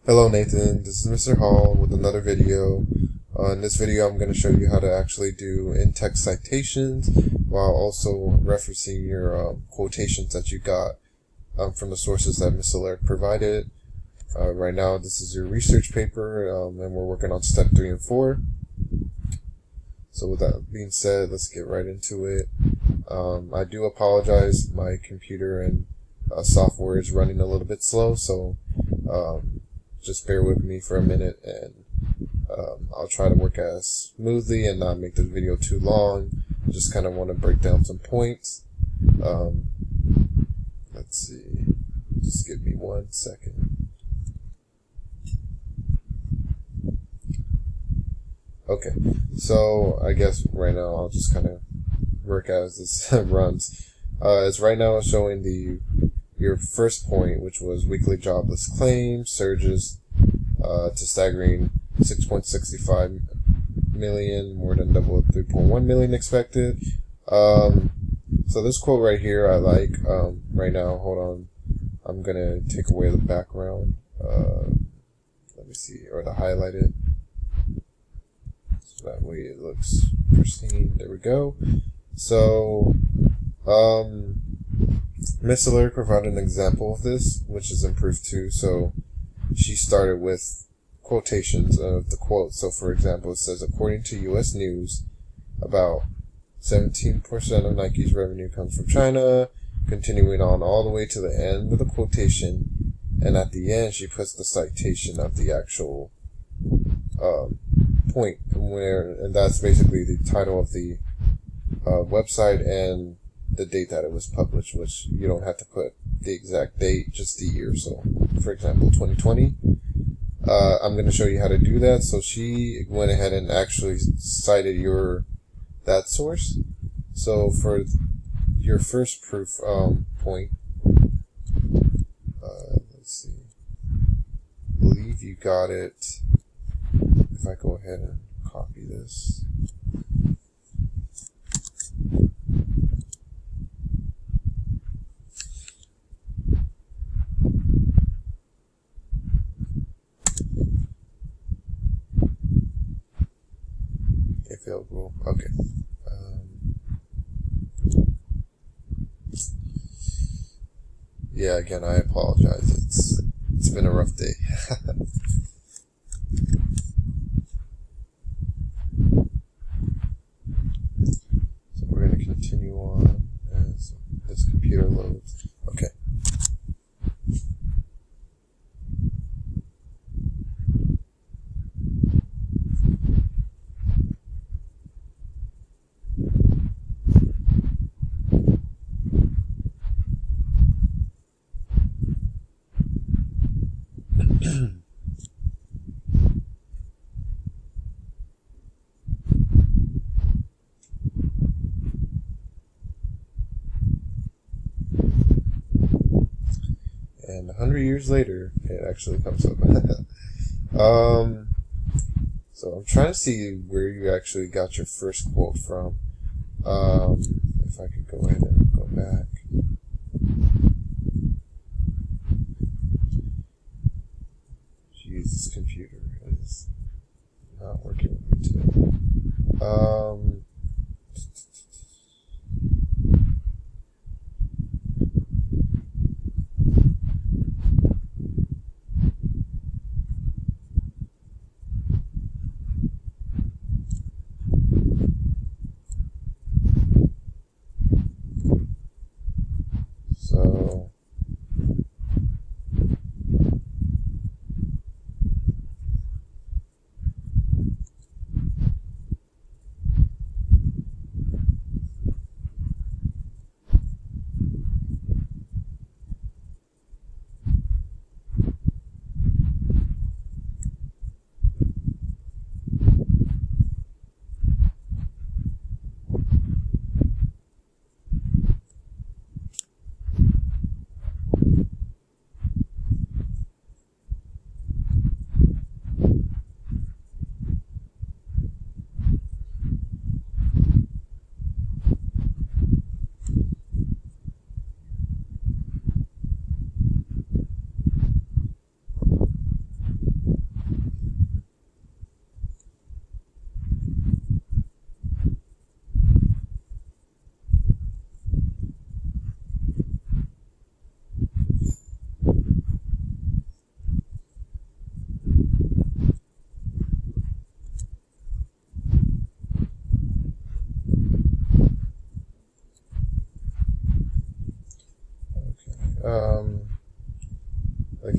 Hello Nathan, this is Mr. Hall with another video. In this video I'm going to show you how to actually do in-text citations while also referencing your quotations that you got from the sources that Ms. Alert provided. Right now this is your research paper and we're working on step 3 and 4. So with that being said, let's get right into it. I do apologize, my computer and software is running a little bit slow, so just bear with me for a minute and I'll try to work as smoothly and not make this video too long. Just kind of want to break down some points. Let's see, just give me 1 second. Okay, so I guess right now I'll just kind of work as this runs. It's right now showing your first point, which was weekly jobless claims surges to staggering 6.65 million, more than double 3.1 million expected. So this quote right here I like. Right now, hold on, I'm gonna take away the background. Let me see, or to highlight it, so that way it looks pristine. There we go. So Ms. Alert provided an example of this, which is in proof 2. So she started with quotations of the quote. So for example, it says, according to U.S. News, about 17% of Nike's revenue comes from China, continuing on all the way to the end of the quotation. And at the end, she puts the citation of the actual point, and that's basically the title of the website and the date that it was published, which you don't have to put the exact date, just the year. So for example, 2020. I'm going to show you how to do that. So she went ahead and actually cited that source. So for your first proof point, let's see, I believe you got it. If I go ahead and copy this. Available. Okay. Yeah, again, I apologize. It's been a rough day. So we're going to continue on as this computer loads. Okay. And 100 years later, it actually comes up. So I'm trying to see where you actually got your first quote from. If I could go ahead and go back. Jeez, this computer is not working with me today. So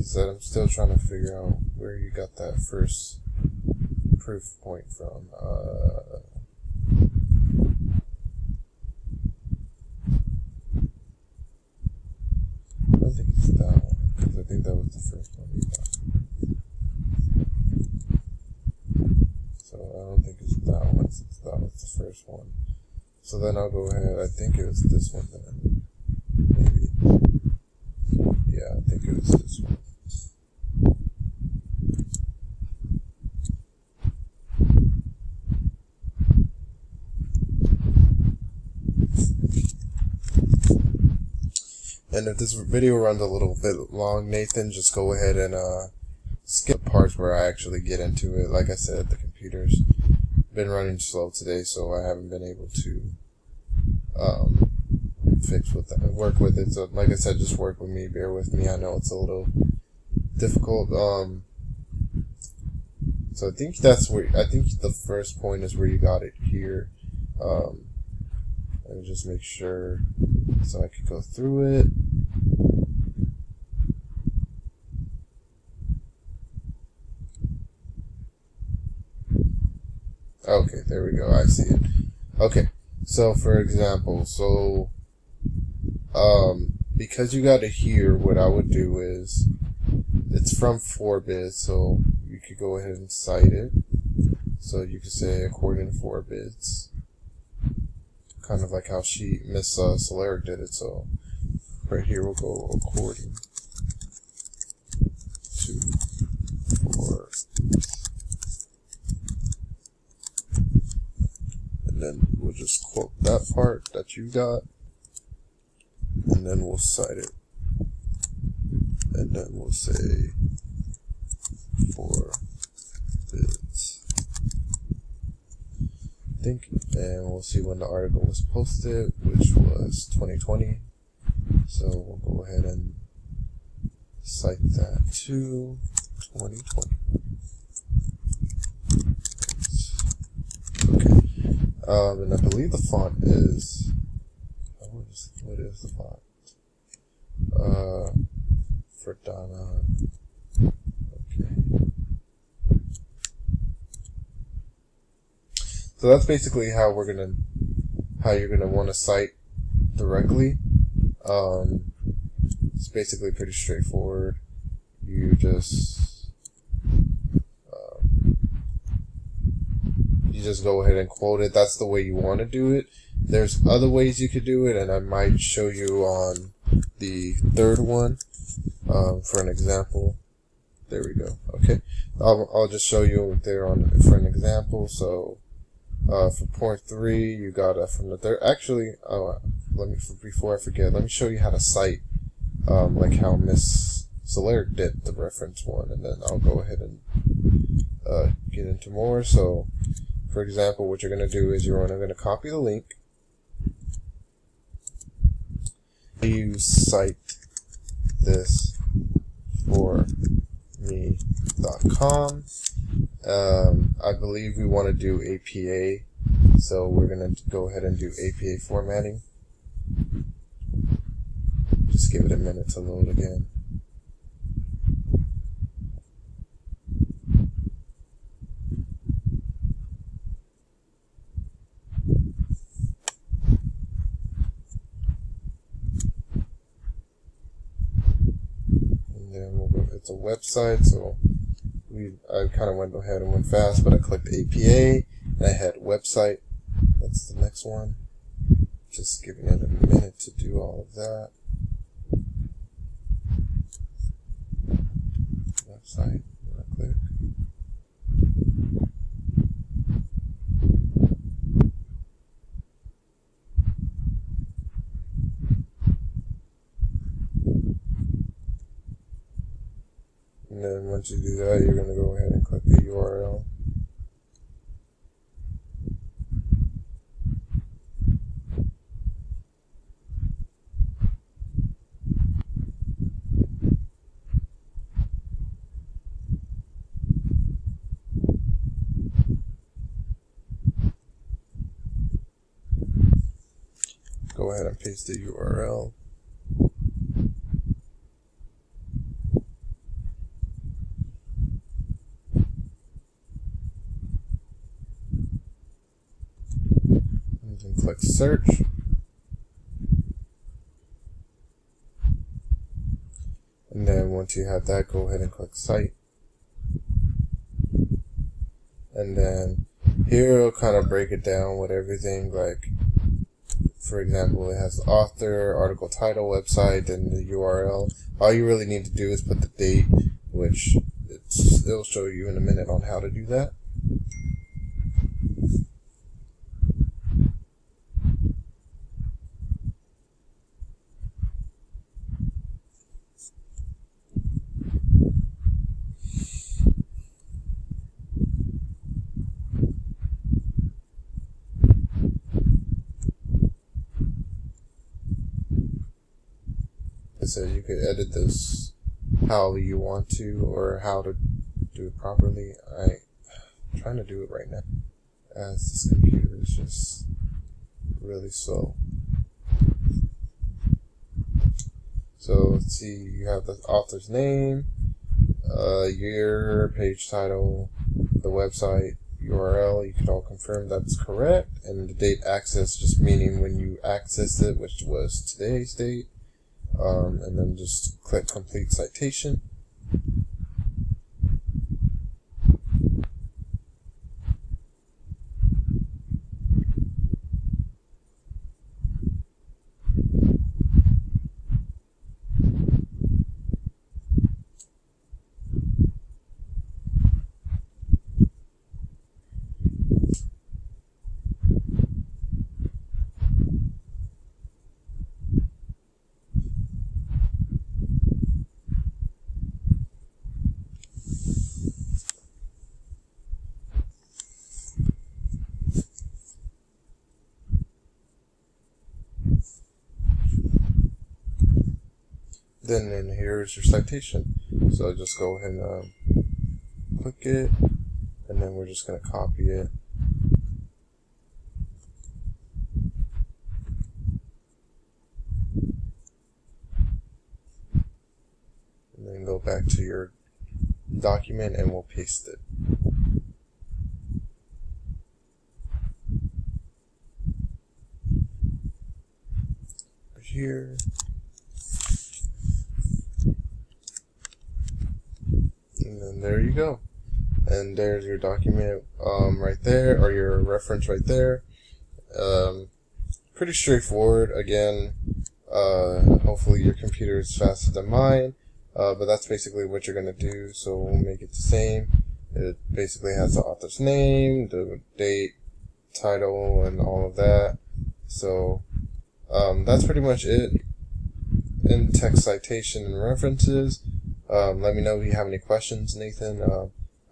I said, I'm still trying to figure out where you got that first proof point from. I don't think it's that one, because I think that was the first one you got. So I don't think it's that one, since that was the first one. So then I'll go ahead, I think it was this one then. Maybe. Yeah, I think it was this one. And if this video runs a little bit long, Nathan, just go ahead and skip the parts where I actually get into it. Like I said, the computer's been running slow today, so I haven't been able to work with it. So like I said, just work with me, bear with me. I know it's a little difficult. So I think that's where, I think the first point is where you got it here. Let me just make sure so I could go through it. Okay, there we go. I see it. Okay, so for example, because you got it here, what I would do is, it's from 4-bit, so you could go ahead and cite it. So you could say according to 4 bits, kind of like how Miss Solaric did it. So right here we'll go according to 4 bits. And then we'll just quote that part that you got, and then we'll cite it, and then we'll say 4 bits. I think, and we'll see when the article was posted, which was 2020. So we'll go ahead and cite that to 2020. Okay. And I believe the font is, what is the font? For Donna. Okay. So that's basically how you're gonna want to cite directly. It's basically pretty straightforward. You just go ahead and quote it. That's the way you want to do it. There's other ways you could do it, and I might show you on the third one for an example. There we go. Okay, I'll just show you there for an example. So for point 3, you got from the third. Actually, before I forget, let me show you how to cite, like how Miss Solaric did the reference one, and then I'll go ahead and get into more. So, for example, what you're going to do is you're going to copy the link. You cite this for me.com. I believe we want to do APA, so we're going to go ahead and do APA formatting. Just give it a minute to load again. And then we'll go, it's a website, so I kind of went ahead and went fast, but I clicked APA, and I had website. That's the next one. Just giving it a minute to do all of that. Website, right click. And then once you do that, you're going to go ahead and click the URL. Go ahead and paste the URL. click search. And then once you have that, go ahead and click cite. And then here it'll kind of break it down with everything, like for example, it has the author, article title, website, and the URL. All you really need to do is put the date, which it'll show you in a minute on how to do that. So you could edit this however you want to, or how to do it properly. I'm trying to do it right now, as this computer is just really slow. So let's see, you have the author's name, year, page title, the website, URL. You can all confirm that's correct, and the date access just meaning when you access it, which was today's date. And then just click complete citation. Then here's your citation. So just go ahead and click it, and then we're just going to copy it. And then go back to your document and we'll paste it. Here. And then there you go. And there's your document right there, or your reference right there. Pretty straightforward. Again, hopefully your computer is faster than mine. But that's basically what you're going to do. So we'll make it the same. It basically has the author's name, the date, title, and all of that. So that's pretty much it in text citation and references. Let me know if you have any questions, Nathan.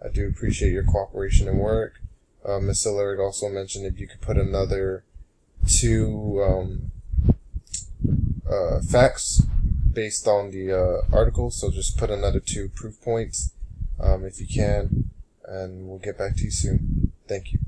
I do appreciate your cooperation and work. Ms. Sillard also mentioned if you could put another 2 facts based on the article. So just put another 2 proof points if you can, and we'll get back to you soon. Thank you.